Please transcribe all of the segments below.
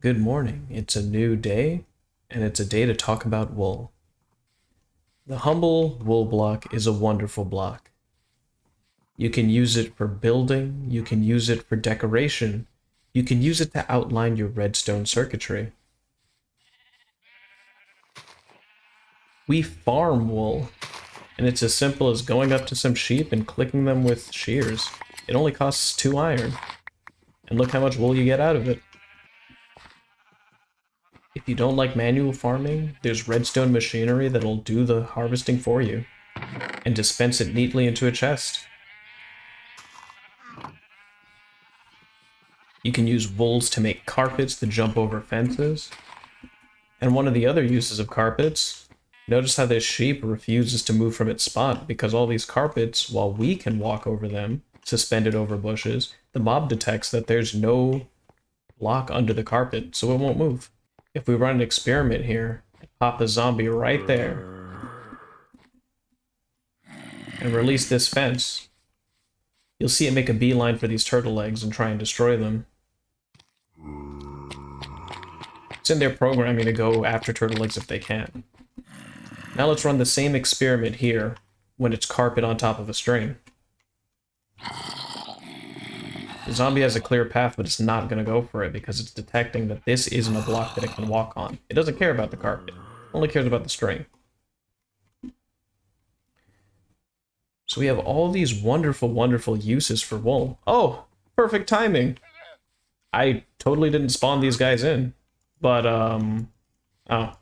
Good morning. It's a new day, and it's a day to talk about wool. The humble wool block is a wonderful block. You can use it for building, you can use it for decoration, you can use it to outline your redstone circuitry. We farm wool, and it's as simple as going up to some sheep and clicking them with shears. It only costs 2 iron, and look how much wool you get out of it. If you don't like manual farming, there's redstone machinery that'll do the harvesting for you and dispense it neatly into a chest. You can use wools to make carpets to jump over fences. And one of the other uses of carpets, notice how this sheep refuses to move from its spot because all these carpets, while we can walk over them, suspended over bushes, the mob detects that there's no block under the carpet, so it won't move. If we run an experiment here, pop a zombie right there, and release this fence, you'll see it make a beeline for these turtle eggs and try and destroy them. It's in their programming to go after turtle eggs if they can. Now let's run the same experiment here when it's carpet on top of a string. The zombie has a clear path, but it's not going to go for it because it's detecting that this isn't a block that it can walk on. It doesn't care about the carpet. It only cares about the string. So we have all these wonderful, wonderful uses for wool. Oh, perfect timing. I totally didn't spawn these guys in. But, oh.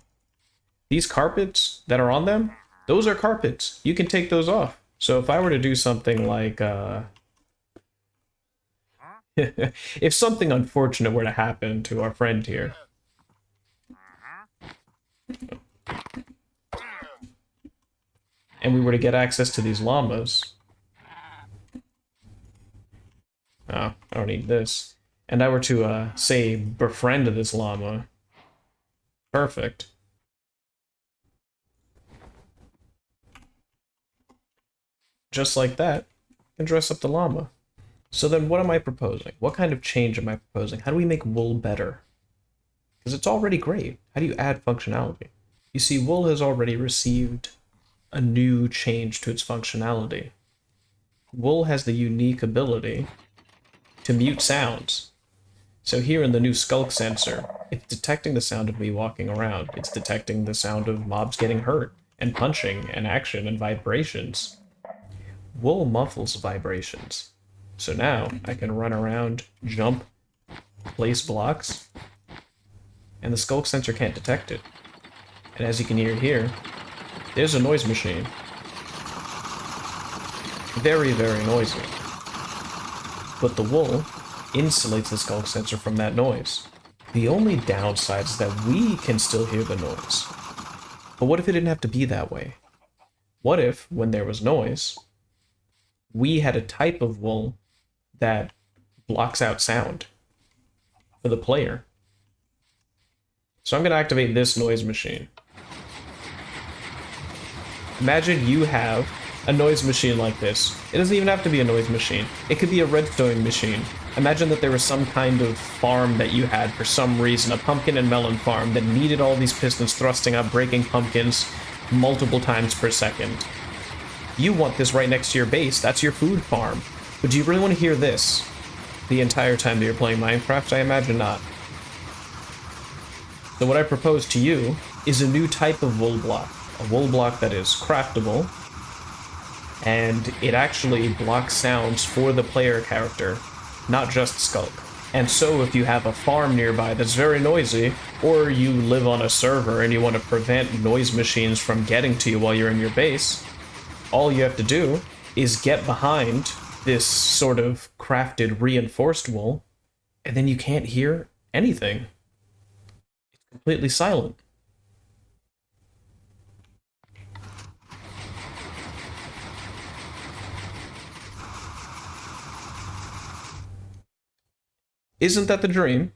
These carpets that are on them, those are carpets. You can take those off. So if I were to do something like, if something unfortunate were to happen to our friend here. And we were to get access to these llamas. Oh, I don't need this. And I were to, say, befriend this llama. Perfect. Just like that, and dress up the llama. So then what am I proposing? What kind of change am I proposing? How do we make wool better? Because it's already great. How do you add functionality? You see, wool has already received a new change to its functionality. Wool has the unique ability to mute sounds. So here in the new Sculk sensor, it's detecting the sound of me walking around. It's detecting the sound of mobs getting hurt, and punching, and action, and vibrations. Wool muffles vibrations. So now I can run around, jump, place blocks, and the Sculk sensor can't detect it. And as you can hear here, there's a noise machine. Very, very noisy. But the wool insulates the Sculk sensor from that noise. The only downside is that we can still hear the noise. But what if it didn't have to be that way? What if, when there was noise, we had a type of wool that blocks out sound for the player? So I'm going to activate this noise machine. Imagine you have a noise machine like this. It doesn't even have to be a noise machine. It could be a redstone machine. Imagine that there was some kind of farm that you had for some reason, a pumpkin and melon farm that needed all these pistons thrusting up, breaking pumpkins multiple times per second. You want this right next to your base. That's your food farm. But do you really want to hear this the entire time that you're playing Minecraft? I imagine not. So what I propose to you is a new type of wool block. A wool block that is craftable, and it actually blocks sounds for the player character, not just Sculk. And so if you have a farm nearby that's very noisy, or you live on a server and you want to prevent noise machines from getting to you while you're in your base, all you have to do is get behind this sort of crafted reinforced wool, and then you can't hear anything. It's completely silent. Isn't that the dream?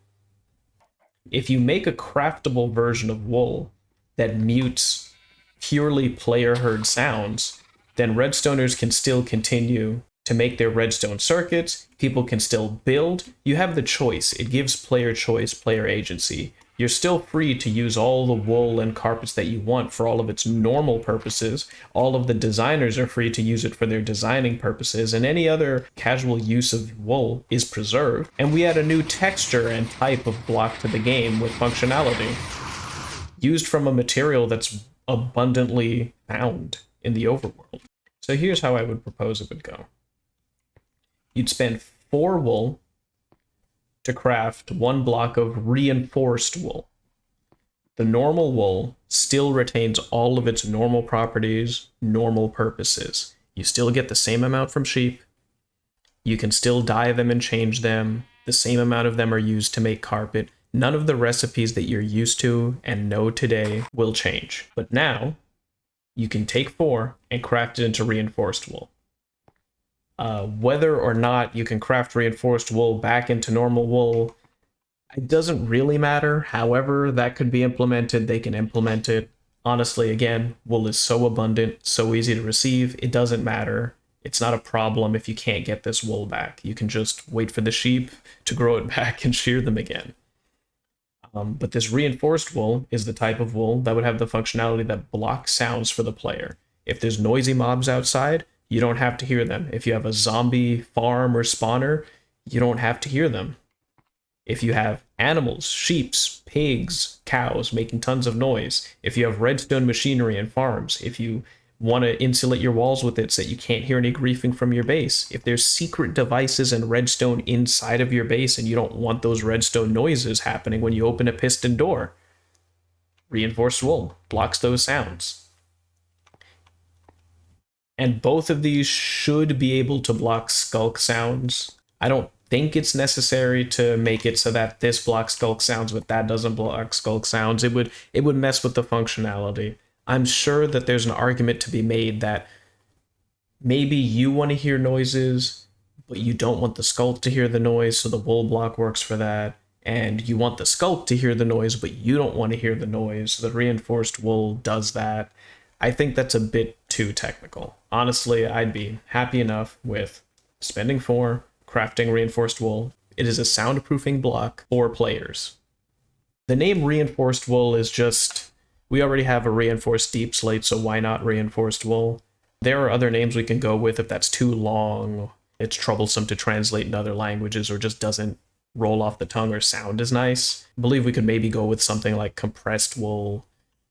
If you make a craftable version of wool that mutes purely player-heard sounds, then Redstoners can still continue to make their redstone circuits. People can still build. You have the choice. It gives player choice, player agency. You're still free to use all the wool and carpets that you want for all of its normal purposes. All of the designers are free to use it for their designing purposes, and any other casual use of wool is preserved. And we add a new texture and type of block to the game with functionality, used from a material that's abundantly found in the overworld. So here's how I would propose it would go. You'd spend 4 wool to craft 1 block of reinforced wool. The normal wool still retains all of its normal properties, normal purposes. You still get the same amount from sheep. You can still dye them and change them. The same amount of them are used to make carpet. None of the recipes that you're used to and know today will change. But now, you can take 4 and craft it into reinforced wool. Whether or not you can craft reinforced wool back into normal wool, it doesn't really matter. However that could be implemented, they can implement it. Honestly, again, wool is so abundant, so easy to receive, it doesn't matter. It's not a problem if you can't get this wool back. You can just wait for the sheep to grow it back and shear them again. But this reinforced wool is the type of wool that would have the functionality that blocks sounds for the player. If there's noisy mobs outside, you don't have to hear them. If you have a zombie farm or spawner, you don't have to hear them. If you have animals, sheep, pigs, cows making tons of noise, if you have redstone machinery and farms, if you want to insulate your walls with it so that you can't hear any griefing from your base, if there's secret devices and redstone inside of your base and you don't want those redstone noises happening when you open a piston door, reinforced wool blocks those sounds. And both of these should be able to block Sculk sounds. I don't think it's necessary to make it so that this blocks Sculk sounds, but that doesn't block Sculk sounds. It would mess with the functionality. I'm sure that there's an argument to be made that maybe you want to hear noises, but you don't want the Sculk to hear the noise, so the wool block works for that. And you want the Sculk to hear the noise, but you don't want to hear the noise, so the reinforced wool does that. I think that's a bit too technical. Honestly, I'd be happy enough with spending 4, crafting reinforced wool. It is a soundproofing block for players. The name reinforced wool is just, we already have a reinforced deep slate, so why not reinforced wool? There are other names we can go with if that's too long, it's troublesome to translate in other languages, or just doesn't roll off the tongue or sound as nice. I believe we could maybe go with something like compressed wool,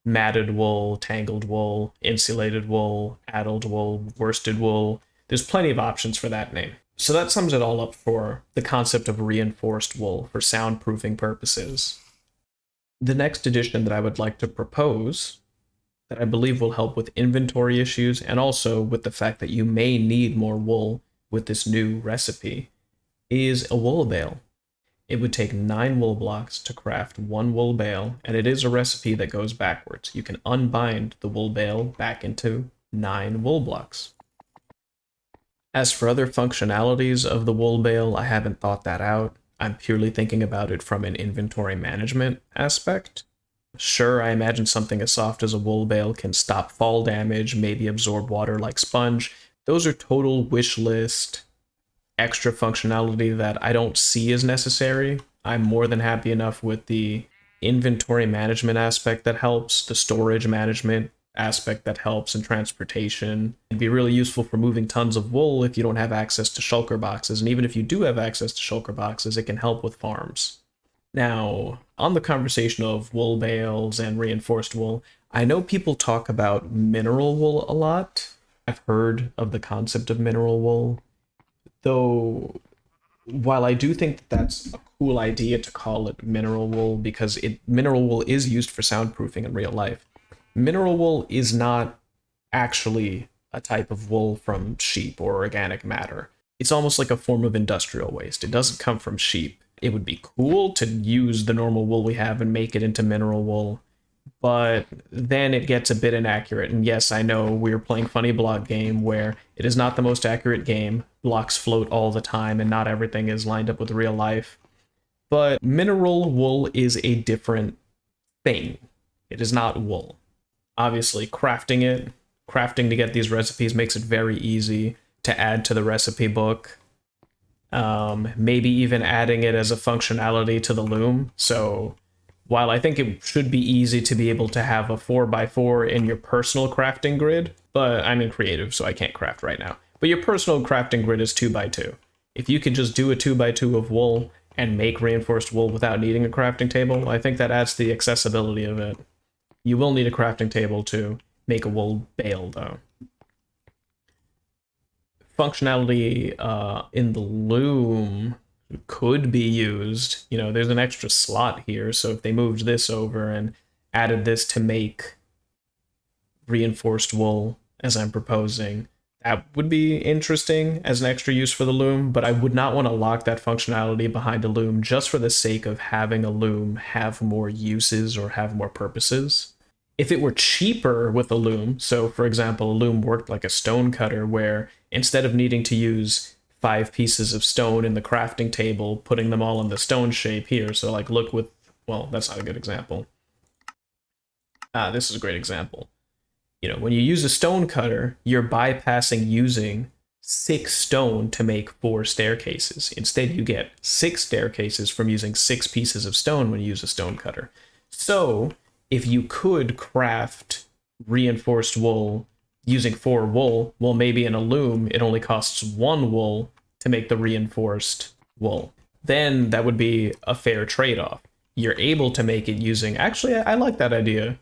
matted wool, tangled wool, insulated wool, addled wool, worsted wool. There's plenty of options for that name. So that sums it all up for the concept of reinforced wool for soundproofing purposes. The next addition that I would like to propose, that I believe will help with inventory issues and also with the fact that you may need more wool with this new recipe, is a wool bale. It would take 9 wool blocks to craft 1 wool bale, and it is a recipe that goes backwards. You can unbind the wool bale back into 9 wool blocks. As for other functionalities of the wool bale, I haven't thought that out. I'm purely thinking about it from an inventory management aspect. Sure, I imagine something as soft as a wool bale can stop fall damage, maybe absorb water like sponge. Those are total wish list extra functionality that I don't see as necessary. I'm more than happy enough with the inventory management aspect that helps, the storage management aspect that helps, and transportation. It'd be really useful for moving tons of wool if you don't have access to shulker boxes, and even if you do have access to shulker boxes, it can help with farms. Now, on the conversation of wool bales and reinforced wool, I know people talk about mineral wool a lot. I've heard of the concept of mineral wool. Though, while I do think that that's a cool idea to call it mineral wool, because mineral wool is used for soundproofing in real life, mineral wool is not actually a type of wool from sheep or organic matter. It's almost like a form of industrial waste. It doesn't come from sheep. It would be cool to use the normal wool we have and make it into mineral wool, but then it gets a bit inaccurate. And yes, I know we're playing funny block game where it is not the most accurate game. Blocks float all the time and not everything is lined up with real life. But mineral wool is a different thing. It is not wool. Obviously, crafting to get these recipes makes it very easy. to add to the recipe book. Maybe even adding it as a functionality to the loom. So while I think it should be easy to be able to have a 4x4 in your personal crafting grid, but I'm in creative, so I can't craft right now. But your personal crafting grid is 2x2. If you could just do a 2x2 of wool and make reinforced wool without needing a crafting table, I think that adds to the accessibility of it. You will need a crafting table to make a wool bale, though. Functionality in the loom could be used. You know, there's an extra slot here, so if they moved this over and added this to make reinforced wool, as I'm proposing, that would be interesting as an extra use for the loom, but I would not want to lock that functionality behind a loom just for the sake of having a loom have more uses or have more purposes. If it were cheaper with a loom, so for example, a loom worked like a stone cutter where instead of needing to use 5 pieces of stone in the crafting table, putting them all in the stone shape here, so like look with, well, that's not a good example. This is a great example. You know, when you use a stone cutter, you're bypassing using 6 stone to make 4 staircases. Instead, you get 6 staircases from using 6 pieces of stone when you use a stone cutter. So, if you could craft reinforced wool using 4 wool, well, maybe in a loom, it only costs 1 wool to make the reinforced wool. Then that would be a fair trade-off. You're able to make it using... Actually, I like that idea.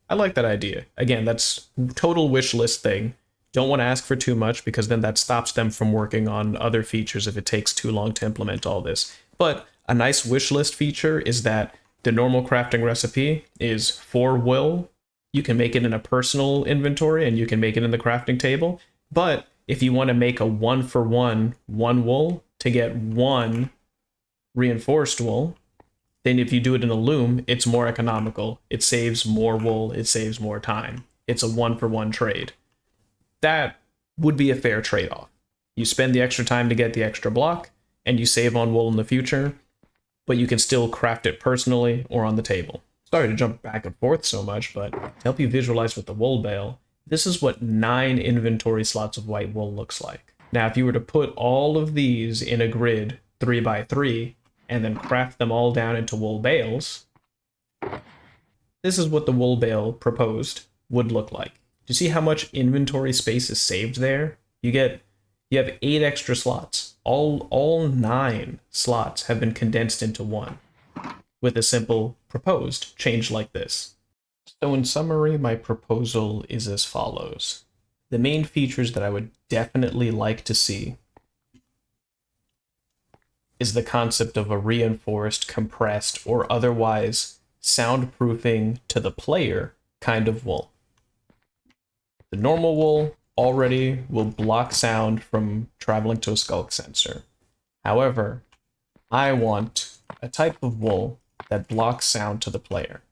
I like that idea. Again, that's total wish list thing. Don't want to ask for too much because then that stops them from working on other features if it takes too long to implement all this. But a nice wish list feature is that the normal crafting recipe is 4 wool. You can make it in a personal inventory and you can make it in the crafting table. But if you want to make a 1-for-1 1 wool to get 1 reinforced wool, then if you do it in a loom, it's more economical. It saves more wool. It saves more time. It's a 1-for-1 trade. That would be a fair trade-off. You spend the extra time to get the extra block, and you save on wool in the future, but you can still craft it personally or on the table. Sorry to jump back and forth so much, but to help you visualize with the wool bale, this is what 9 inventory slots of white wool looks like. Now, if you were to put all of these in a grid 3x3, and then craft them all down into wool bales, this is what the wool bale proposed would look like. Do you see how much inventory space is saved there? You have 8 extra slots. All 9 slots have been condensed into 1 with a simple proposed change like this. So in summary, my proposal is as follows. The main features that I would definitely like to see is the concept of a reinforced, compressed, or otherwise soundproofing to the player kind of wool. The normal wool already will block sound from traveling to a Sculk sensor. However, I want a type of wool that blocks sound to the player.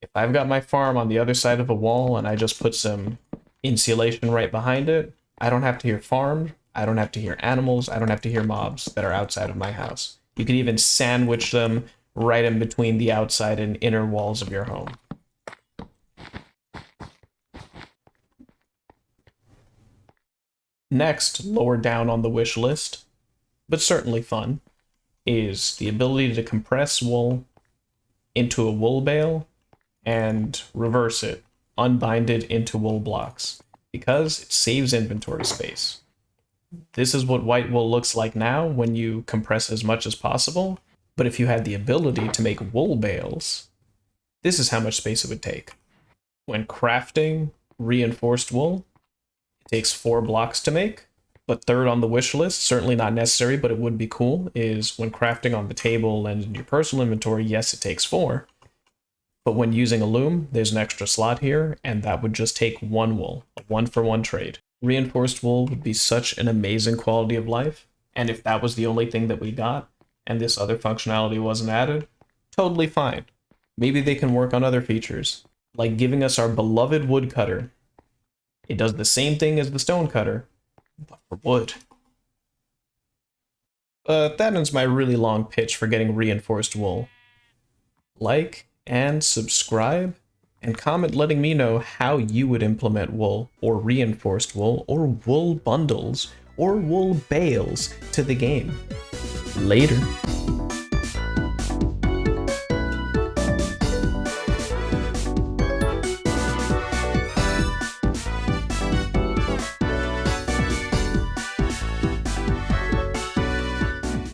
If I've got my farm on the other side of a wall and I just put some insulation right behind it, I don't have to hear farmed, I don't have to hear animals, I don't have to hear mobs that are outside of my house. You can even sandwich them right in between the outside and inner walls of your home. Next, lower down on the wish list, but certainly fun, is the ability to compress wool into a wool bale and reverse it, unbind it into wool blocks, because it saves inventory space. This is what white wool looks like now when you compress as much as possible, but if you had the ability to make wool bales, this is how much space it would take. When crafting reinforced wool, it takes 4 blocks to make, but third on the wish list, certainly not necessary, but it would be cool, is when crafting on the table and in your personal inventory, yes, it takes 4, but when using a loom, there's an extra slot here, and that would just take 1 wool, a 1-for-1 trade. Reinforced wool would be such an amazing quality of life, and if that was the only thing that we got, and this other functionality wasn't added, totally fine. Maybe they can work on other features, like giving us our beloved woodcutter. It does the same thing as the stone cutter, but for wood. That ends my really long pitch for getting reinforced wool. Like and subscribe, and comment letting me know how you would implement wool, or reinforced wool, or wool bundles, or wool bales to the game. Later.